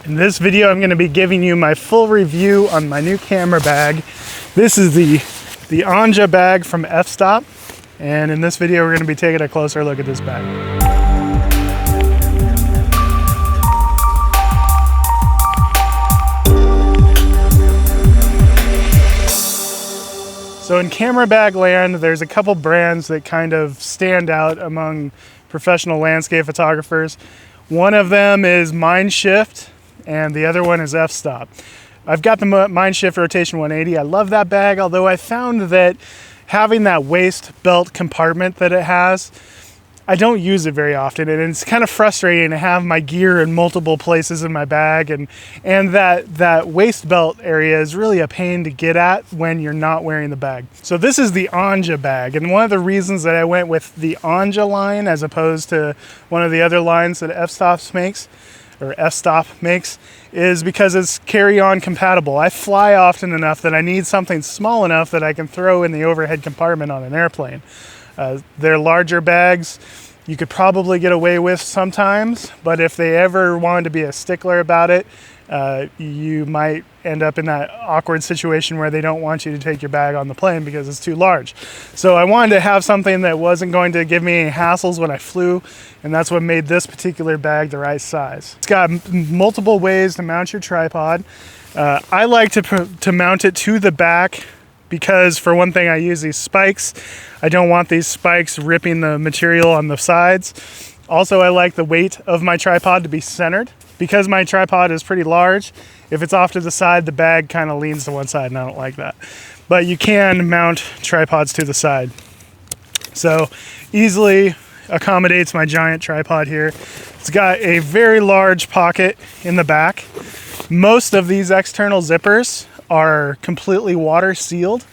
In this video, I'm going to be giving you my full review on my new camera bag. This is the Ajna bag from f-stop, and in this video, we're going to be taking a closer look at this bag. So in camera bag land, there's a couple brands that kind of stand out among professional landscape photographers. One of them is Mindshift, and the other one is f-stop. I've got the Mindshift Rotation 180. I love that bag, although I found that having that waist belt compartment that it has, I don't use it very often, and it's kind of frustrating to have my gear in multiple places in my bag, and that waist belt area is really a pain to get at when you're not wearing the bag. So this is the Ajna bag, and one of the reasons that I went with the Ajna line as opposed to one of the other lines that f-stop makes is because it's carry-on compatible. I fly often enough that I need something small enough that I can throw in the overhead compartment on an airplane. They're larger bags you could probably get away with sometimes, but if they ever wanted to be a stickler about it, you might end up in that awkward situation where they don't want you to take your bag on the plane because it's too large. So I wanted to have something that wasn't going to give me any hassles when I flew, and that's what made this particular bag the right size. It's got multiple ways to mount your tripod. I like to mount it to the back because, for one thing, I use these spikes. I don't want these spikes ripping the material on the sides. Also, I like the weight of my tripod to be centered. Because my tripod is pretty large, if it's off to the side, the bag kind of leans to one side, and I don't like that. But you can mount tripods to the side. So easily accommodates my giant tripod here. It's got a very large pocket in the back. Most of these external zippers are completely water sealed,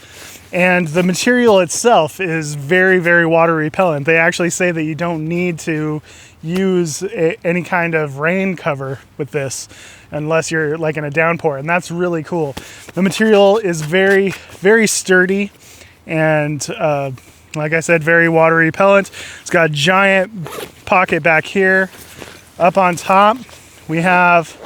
and the material itself is very, very water repellent. They actually say that you don't need to use any kind of rain cover with this unless you're like in a downpour, and that's really cool. The material is very, very sturdy and like I said, very water repellent. It's got a giant pocket back here. Up on top, we have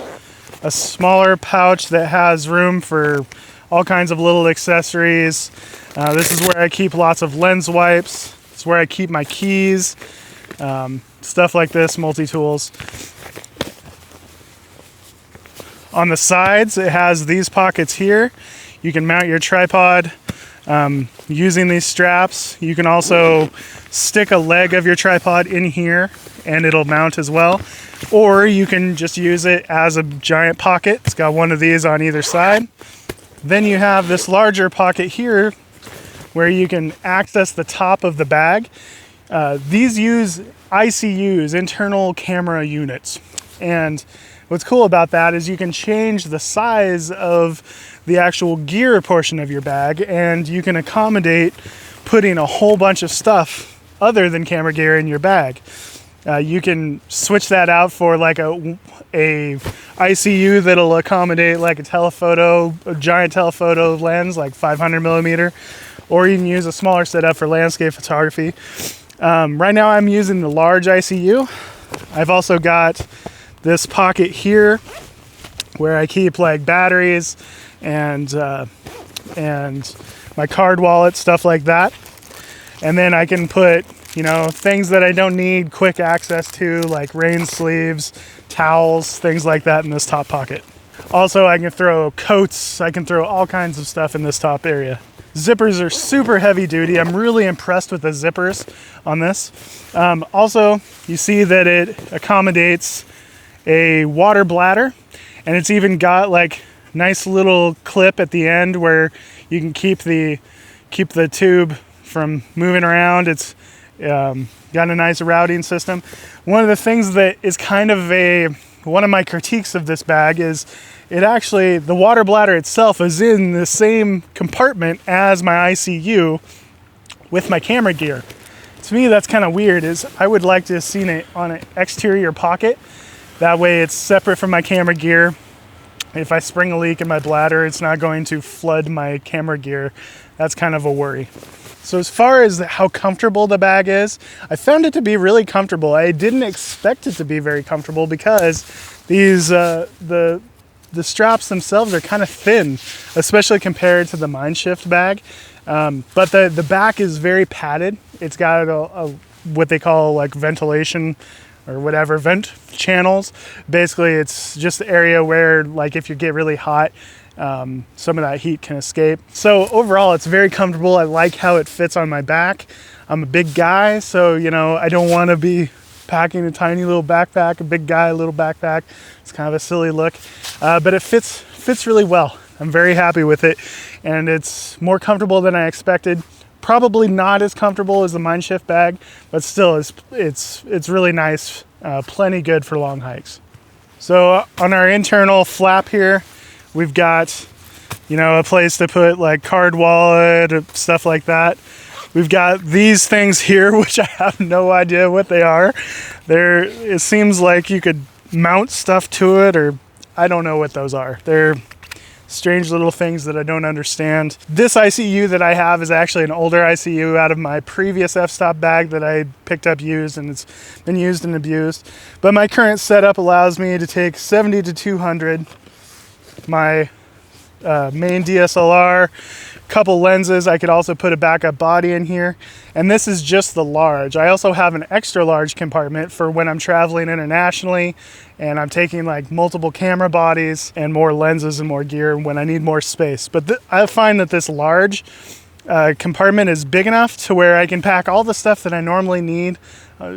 a smaller pouch that has room for all kinds of little accessories. This is where I keep lots of lens wipes. It's where I keep my keys, stuff like this, multi-tools. On the sides, it has these pockets here. You can mount your tripod using these straps. You can also stick a leg of your tripod in here and it'll mount as well. Or you can just use it as a giant pocket. It's got one of these on either side. Then you have this larger pocket here where you can access the top of the bag. These use ICUs, internal camera units. And what's cool about that is you can change the size of the actual gear portion of your bag, and you can accommodate putting a whole bunch of stuff other than camera gear in your bag. You can switch that out for like a ICU that'll accommodate like a giant telephoto lens, like 500 millimeter, or you can use a smaller setup for landscape photography. Right now I'm using the large ICU. I've also got this pocket here where I keep like batteries and my card wallet, stuff like that. And then I can put, things that I don't need quick access to, like rain sleeves, towels, things like that in this top pocket. Also, I can throw coats, I can throw all kinds of stuff in this top area. Zippers are super heavy duty. I'm really impressed with the zippers on this. Also, you see that it accommodates a water bladder, and it's even got like nice little clip at the end where you can keep the tube from moving around. It's got a nice routing system. One of the things that is kind of one of my critiques of this bag is the water bladder itself is in the same compartment as my ICU with my camera gear. To me, that's kind of weird. I would like to have seen it on an exterior pocket. That way it's separate from my camera gear. If I spring a leak in my bladder, it's not going to flood my camera gear. That's kind of a worry. So as far as how comfortable the bag is, I found it to be really comfortable. I didn't expect it to be very comfortable because The straps themselves are kind of thin, especially compared to the Mindshift bag. But the back is very padded. It's got a what they call like ventilation or whatever, vent channels. Basically, it's just the area where, like, if you get really hot, some of that heat can escape. So overall, it's very comfortable. I like how it fits on my back. I'm a big guy, so I don't want to be packing a tiny little backpack. A big guy, little backpack. It's kind of a silly look, but it fits really well. I'm very happy with it, and it's more comfortable than I expected. Probably not as comfortable as the Mindshift bag, but still, it's really nice. Plenty good for long hikes. So on our internal flap here, we've got a place to put like card wallet, stuff like that. We've got these things here, which I have no idea what they are. It seems like you could mount stuff to it, or I don't know what those are. They're strange little things that I don't understand. This ICU that I have is actually an older ICU out of my previous f-stop bag that I picked up used, and it's been used and abused. But my current setup allows me to take 70 to 200, my main DSLR, couple lenses. I could also put a backup body in here, and this is just the large. I also have an extra large compartment for when I'm traveling internationally and I'm taking like multiple camera bodies and more lenses and more gear when I need more space. But I find that this large compartment is big enough to where I can pack all the stuff that I normally need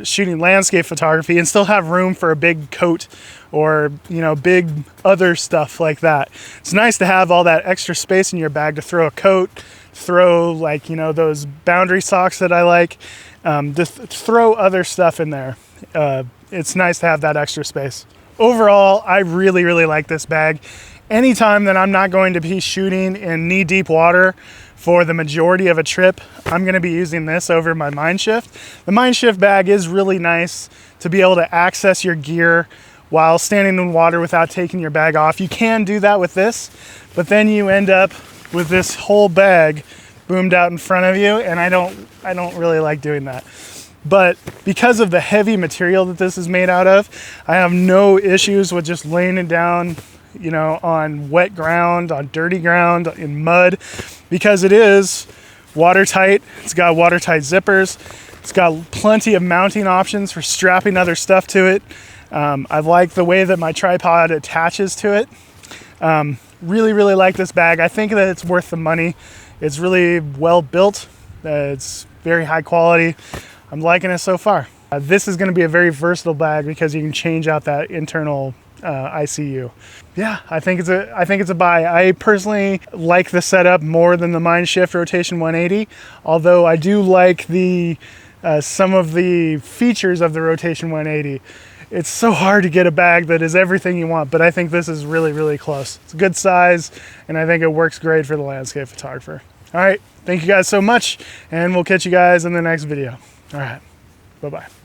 shooting landscape photography and still have room for a big coat or big other stuff like that. It's nice to have all that extra space in your bag to throw a coat, throw like those boundary socks that I like, just throw other stuff in there. It's nice to have that extra space. Overall, I really like this bag. Anytime that I'm not going to be shooting in knee-deep water for the majority of a trip, I'm going to be using this over my Mindshift. The Mindshift bag is really nice to be able to access your gear while standing in water without taking your bag off. You can do that with this, but then you end up with this whole bag boomed out in front of you, and I don't really like doing that. But because of the heavy material that this is made out of, I have no issues with just laying it down on wet ground, on dirty ground, in mud, because it is watertight. It's got watertight zippers. It's got plenty of mounting options for strapping other stuff to it. I like the way that my tripod attaches to it. Really like this bag. I think that it's worth the money. It's really well built. It's very high quality. I'm liking it so far. This is going to be a very versatile bag because you can change out that internal ICU. Yeah, I think it's a buy. I personally like the setup more than the Mindshift Rotation 180, although I do like some of the features of the Rotation 180. It's so hard to get a bag that is everything you want, but I think this is really close. It's a good size, and I think it works great for the landscape photographer. All right, thank you guys so much, and we'll catch you guys in the next video. All right, bye-bye.